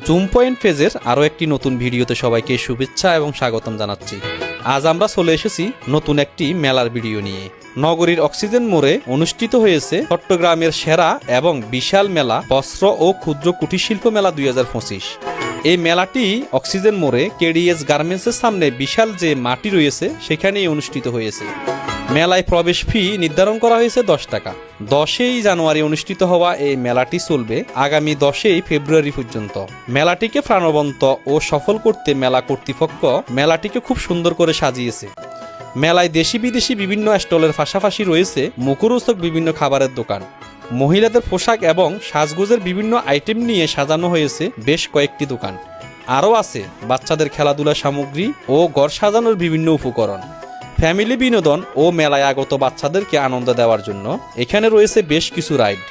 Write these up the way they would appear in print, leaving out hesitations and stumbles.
Zoom point পেজের আরও একটি নতুন ভিডিওতে সবাইকে শুভেচ্ছা এবং স্বাগতম জানাচ্ছি। আজ আমরা চলে এসেছি নতুন একটি মেলার ভিডিও নিয়ে। নগরীর অক্সিজেন মোড়ে অনুষ্ঠিত হয়েছে চট্টগ্রামের সেরা এবং বিশাল মেলা বস্ত্র ও ক্ষুদ্র কুটির শিল্প মেলা 2025। এই মেলাটি অক্সিজেন মোড়ে কেডিএস গার্মেন্টসের সামনে বিশাল যে মাটি রয়েছে সেখানেই অনুষ্ঠিত হয়েছে। মেলায় প্রবেশ ফি নির্ধারণ করা হয়েছে 10 টাকা। 10ই জানুয়ারি অনুষ্ঠিত হওয়া এই মেলাটি চলবে আগামী 10ই ফেব্রুয়ারি পর্যন্ত। মেলাটিকে প্রাণবন্ত ও সফল করতে মেলা কর্তৃপক্ষ মেলাটিকে খুব সুন্দর করে সাজিয়েছে। মেলায় দেশি বিদেশি বিভিন্ন স্টলের পাশাপাশি রয়েছে মুখরোচক বিভিন্ন খাবারের দোকান। মহিলাদের পোশাক এবং সাজগোজের বিভিন্ন আইটেম নিয়ে সাজানো হয়েছে বেশ কয়েকটি দোকান। আরও আছে বাচ্চাদের খেলাধুলা সামগ্রী ও ঘর সাজানোর বিভিন্ন উপকরণ। ফ্যামিলি বিনোদন ও মেলায় আগত বাচ্চাদেরকে আনন্দ দেওয়ার জন্য এখানে রয়েছে বেশ কিছু রাইড,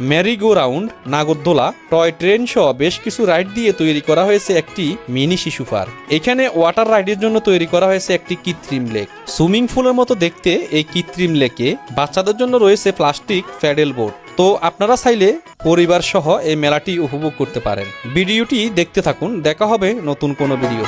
মেরি গো রাউন্ড, নাগরদোলা, টয় ট্রেন সহ বেশ কিছু রাইড দিয়ে তৈরি করা হয়েছে একটি মিনি শিশু পার্ক। এখানে ওয়াটার রাইডের জন্য তৈরি করা হয়েছে একটি কৃত্রিম লেক। সুইমিং পুলের মতো দেখতে এই কৃত্রিম লেকে বাচ্চাদের জন্য রয়েছে প্লাস্টিক প্যাডেল বোট। তো আপনারা চাইলে পরিবার সহ এই মেলাটি উপভোগ করতে পারেন। ভিডিওটি দেখতে থাকুন, দেখা হবে নতুন কোনো ভিডিও।